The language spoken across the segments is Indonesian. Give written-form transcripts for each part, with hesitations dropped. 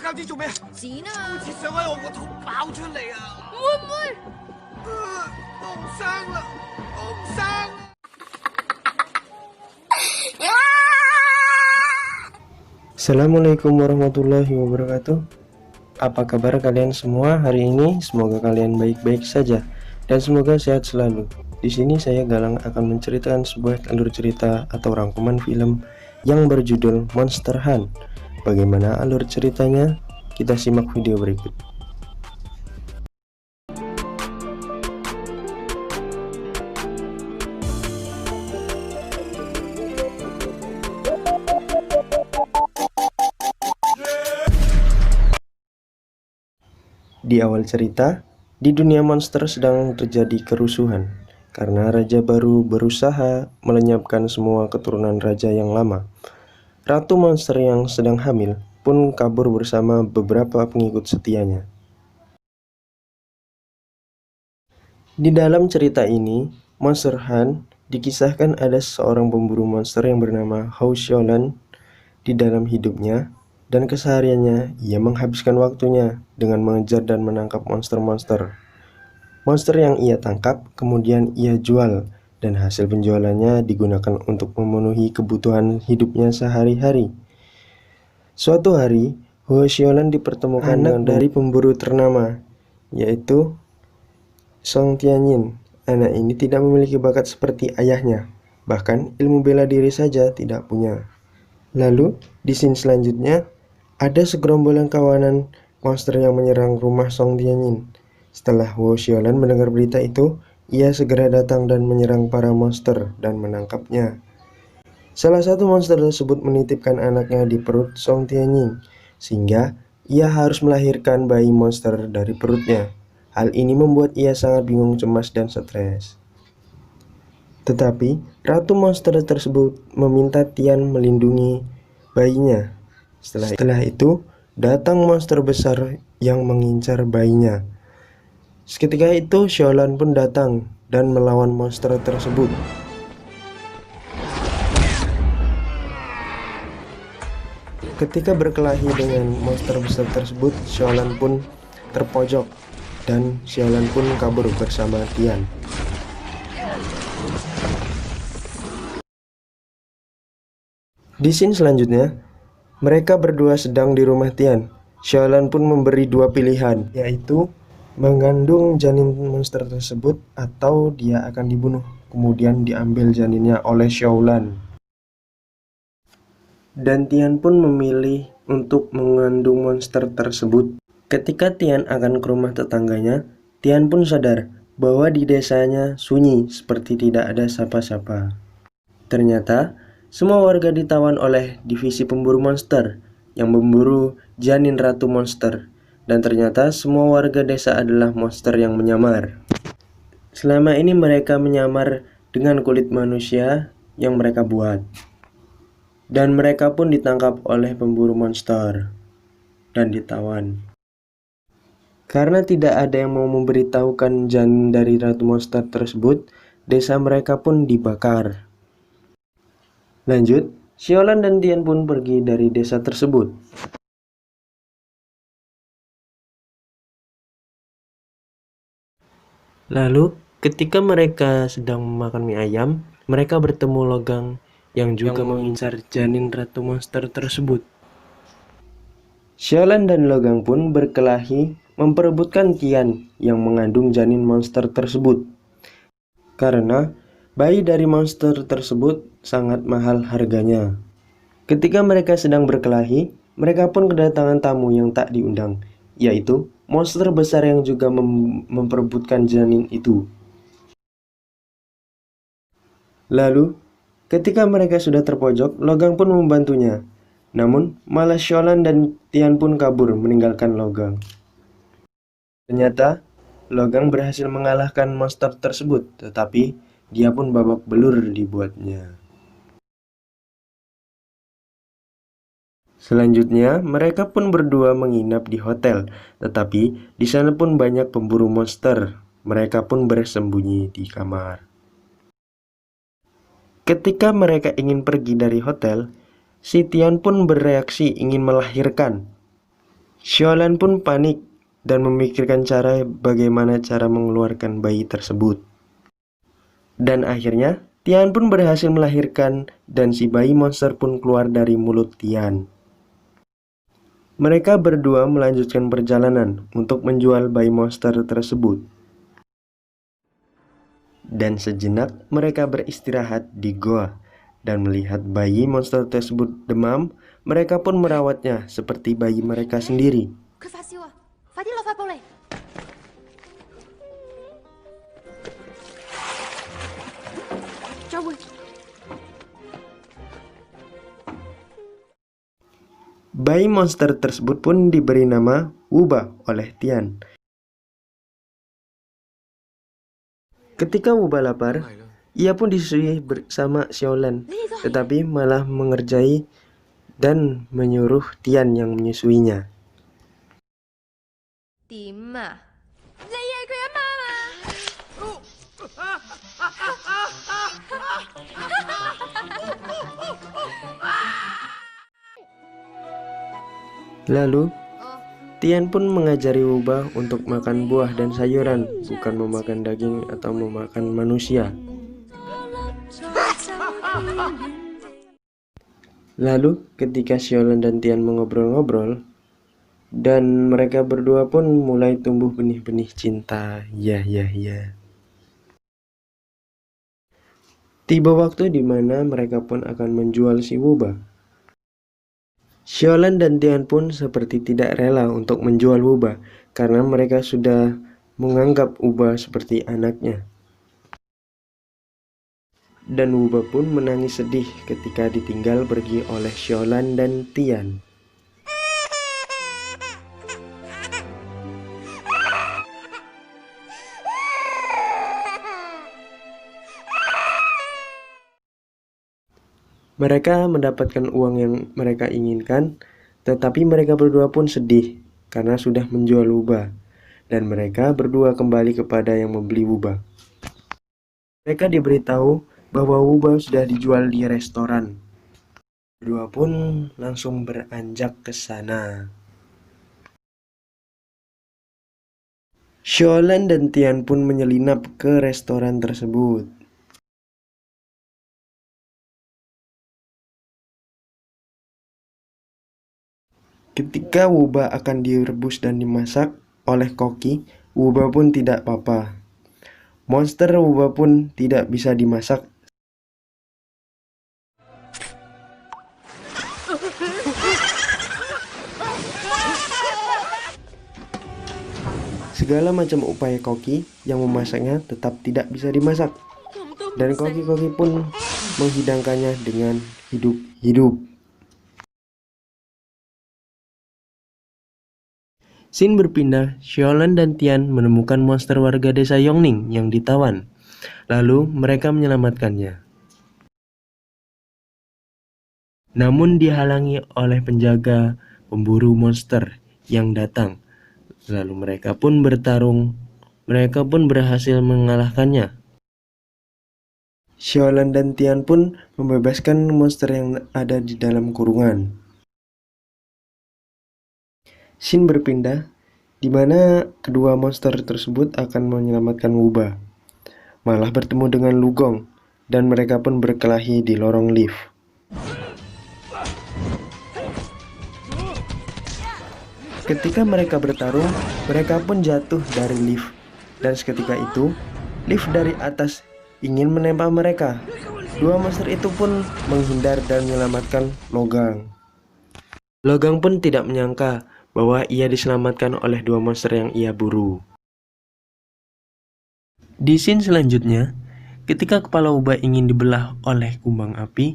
交啲做咩？剪啊！好似想喺我個肚爆出嚟啊！會唔會？我唔生啦，我唔生啦。Assalamualaikum warahmatullahi wabarakatuh. Apa kabar kalian semua hari ini? Semoga kalian baik-baik saja dan semoga sehat selalu. Di sini saya Galang akan menceritakan sebuah alur cerita atau rangkuman film yang berjudul Monster Hunt. Bagaimana alur ceritanya? Kita simak video berikut. Di awal cerita, di dunia monster sedang terjadi kerusuhan karena raja baru berusaha melenyapkan semua keturunan raja yang lama. Ratu monster yang sedang hamil pun kabur bersama beberapa pengikut setianya. Di dalam cerita ini, Monster Hunt dikisahkan ada seorang pemburu monster yang bernama Hou Xiaolan. Di dalam hidupnya dan kesehariannya, ia menghabiskan waktunya dengan mengejar dan menangkap monster-monster. Monster yang ia tangkap kemudian ia jual, dan hasil penjualannya digunakan untuk memenuhi kebutuhan hidupnya sehari-hari. Suatu hari, Hou Xiaolan dipertemukan dengan dari pemburu ternama, yaitu Song Tianyin. Anak ini tidak memiliki bakat seperti ayahnya, bahkan ilmu bela diri saja tidak punya. Lalu, di scene selanjutnya, ada segerombolan kawanan monster yang menyerang rumah Song Tianyin. Setelah Hou Xiaolan mendengar berita itu, ia segera datang dan menyerang para monster dan menangkapnya. Salah satu monster tersebut menitipkan anaknya di perut Song Tianyin, sehingga ia harus melahirkan bayi monster dari perutnya. Hal ini membuat ia sangat bingung, cemas, dan stres. Tetapi, ratu monster tersebut meminta Tian melindungi bayinya. Setelah itu, datang monster besar yang mengincar bayinya. Seketika itu, Xiaolan pun datang dan melawan monster tersebut. Ketika berkelahi dengan monster besar tersebut, Xiaolan pun terpojok dan Xiaolan pun kabur bersama Tian. Di scene selanjutnya, mereka berdua sedang di rumah Tian. Xiaolan pun memberi dua pilihan, yaitu mengandung janin monster tersebut atau dia akan dibunuh, kemudian diambil janinnya oleh Xiaolan. Dan Tian pun memilih untuk mengandung monster tersebut. Ketika Tian akan ke rumah tetangganya, Tian pun sadar bahwa di desanya sunyi seperti tidak ada siapa-siapa. Ternyata, semua warga ditawan oleh divisi pemburu monster yang memburu janin ratu monster, dan ternyata semua warga desa adalah monster yang menyamar. Selama ini mereka menyamar dengan kulit manusia yang mereka buat, dan mereka pun ditangkap oleh pemburu monster dan ditawan. Karena tidak ada yang mau memberitahukan janin dari ratu monster tersebut, desa mereka pun dibakar. Lanjut, Xiaolan dan Tian pun pergi dari desa tersebut. Lalu, ketika mereka sedang memakan mie ayam, mereka bertemu Logang yang juga mengincar janin ratu monster tersebut. Xiaolan dan Logang pun berkelahi memperebutkan Tian yang mengandung janin monster tersebut. Karena bayi dari monster tersebut sangat mahal harganya. Ketika mereka sedang berkelahi, mereka pun kedatangan tamu yang tak diundang, yaitu monster besar yang juga memperebutkan janin itu. Lalu, ketika mereka sudah terpojok, Logang pun membantunya. Namun, malah Xiaolan dan Tian pun kabur meninggalkan Logang. Ternyata, Logang berhasil mengalahkan monster tersebut, tetapi dia pun babak belur dibuatnya. Selanjutnya, mereka pun berdua menginap di hotel, tetapi di sana pun banyak pemburu monster. Mereka pun bersembunyi di kamar. Ketika mereka ingin pergi dari hotel, si Tian pun bereaksi ingin melahirkan. Xiaolan pun panik dan memikirkan bagaimana cara mengeluarkan bayi tersebut. Dan akhirnya, Tian pun berhasil melahirkan dan si bayi monster pun keluar dari mulut Tian. Mereka berdua melanjutkan perjalanan untuk menjual bayi monster tersebut. Dan sejenak mereka beristirahat di goa dan melihat bayi monster tersebut demam, mereka pun merawatnya seperti bayi mereka sendiri. Bayi monster tersebut pun diberi nama Wuba oleh Tian. Ketika Wuba lapar, ia pun disusui bersama Xiaolan, tetapi malah mengerjai dan menyuruh Tian yang menyusuinya. Lalu, Tian pun mengajari Wuba untuk makan buah dan sayuran, bukan memakan daging atau memakan manusia. Lalu, ketika Xiaolan dan Tian mengobrol-ngobrol, dan mereka berdua pun mulai tumbuh benih-benih cinta. Ya. Tiba waktu di mana mereka pun akan menjual si Wuba. Xiaolan dan Tian pun seperti tidak rela untuk menjual Wuba karena mereka sudah menganggap Wuba seperti anaknya. Dan Wuba pun menangis sedih ketika ditinggal pergi oleh Xiaolan dan Tian. Mereka mendapatkan uang yang mereka inginkan, tetapi mereka berdua pun sedih karena sudah menjual Wuba, dan mereka berdua kembali kepada yang membeli Wuba. Mereka diberitahu bahwa Wuba sudah dijual di restoran. Berdua pun langsung beranjak ke sana. Xiaolan dan Tian pun menyelinap ke restoran tersebut. Ketika Wuba akan direbus dan dimasak oleh koki, Wuba pun tidak apa-apa. Monster Wuba pun tidak bisa dimasak. Segala macam upaya koki yang memasaknya tetap tidak bisa dimasak. Dan koki-koki pun menghidangkannya dengan hidup-hidup. Scene berpindah, Xiaolan dan Tian menemukan monster warga desa Yongning yang ditawan. Lalu mereka menyelamatkannya. Namun dihalangi oleh penjaga pemburu monster yang datang. Lalu mereka pun bertarung. Mereka pun berhasil mengalahkannya. Xiaolan dan Tian pun membebaskan monster yang ada di dalam kurungan. Scene berpindah, di mana kedua monster tersebut akan menyelamatkan Wuba. Malah bertemu dengan Lugong, dan mereka pun berkelahi di lorong lift. Ketika mereka bertarung, mereka pun jatuh dari lift. Dan seketika itu, lift dari atas ingin menempel mereka. Dua monster itu pun menghindar dan menyelamatkan Logang. Logang pun tidak menyangka bahwa ia diselamatkan oleh dua monster yang ia buru. Di scene selanjutnya, ketika kepala Wuba ingin dibelah oleh kumbang api,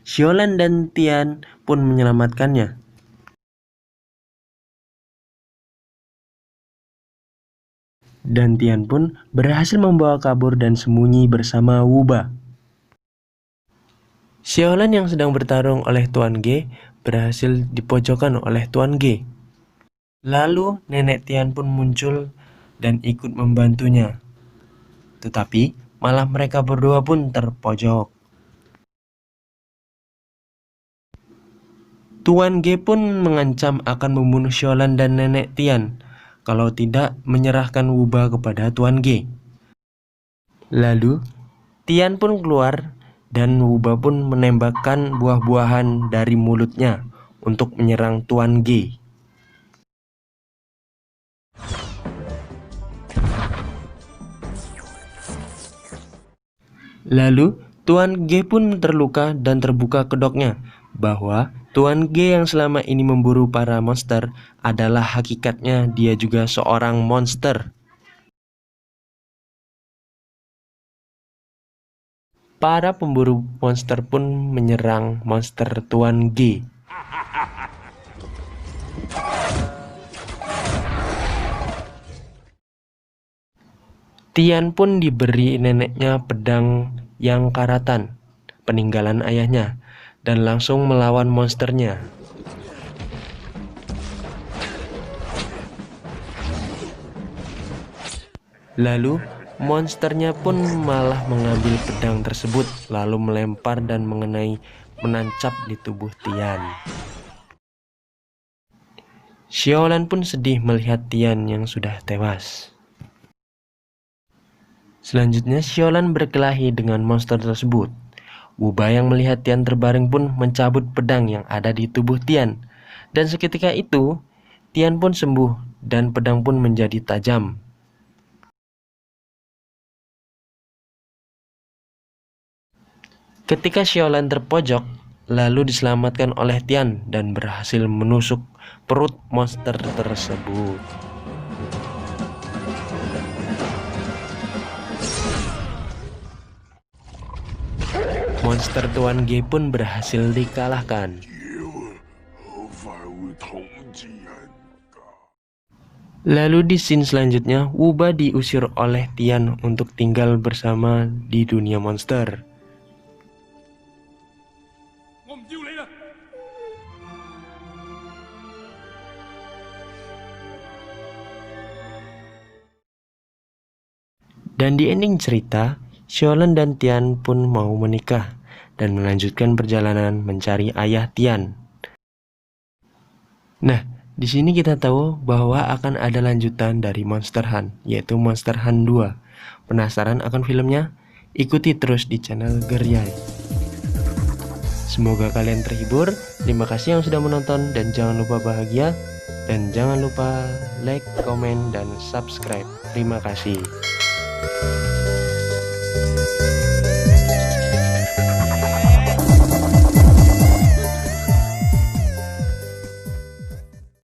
Xiaolan dan Tian pun menyelamatkannya. Dan Tian pun berhasil membawa kabur dan sembunyi bersama Wuba. Xiaolan yang sedang bertarung oleh Tuan Ge berhasil dipojokkan oleh Tuan Ge. Lalu nenek Tian pun muncul dan ikut membantunya. Tetapi malah mereka berdua pun terpojok. Tuan G pun mengancam akan membunuh Xiaolan dan nenek Tian kalau tidak menyerahkan Wuba kepada Tuan G. Lalu Tian pun keluar dan Wuba pun menembakkan buah-buahan dari mulutnya untuk menyerang Tuan G. Lalu Tuan G pun terluka dan terbuka kedoknya bahwa Tuan G yang selama ini memburu para monster adalah hakikatnya dia juga seorang monster. Para pemburu monster pun menyerang monster Tuan G. Tian pun diberi neneknya pedang yang karatan, peninggalan ayahnya, dan langsung melawan monsternya. Lalu monsternya pun malah mengambil pedang tersebut lalu melempar dan menancap di tubuh Tian. Xiaolan pun sedih melihat Tian yang sudah tewas. Selanjutnya Xiaolan berkelahi dengan monster tersebut. Wuba yang melihat Tian terbaring pun mencabut pedang yang ada di tubuh Tian. Dan seketika itu Tian pun sembuh dan pedang pun menjadi tajam. Ketika Xiaolan terpojok, lalu diselamatkan oleh Tian dan berhasil menusuk perut monster tersebut. Monster Tuan G pun berhasil dikalahkan. Lalu di scene selanjutnya, Wuba diusir oleh Tian untuk tinggal bersama di dunia monster. Dan di ending cerita, Xiaolan dan Tian pun mau menikah dan melanjutkan perjalanan mencari ayah Tian. Nah, di sini kita tahu bahwa akan ada lanjutan dari Monster Hunt, yaitu Monster Hunt 2. Penasaran akan filmnya? Ikuti terus di channel Geryai. Semoga kalian terhibur. Terima kasih yang sudah menonton dan jangan lupa bahagia. Dan jangan lupa like, komen, dan subscribe. Terima kasih.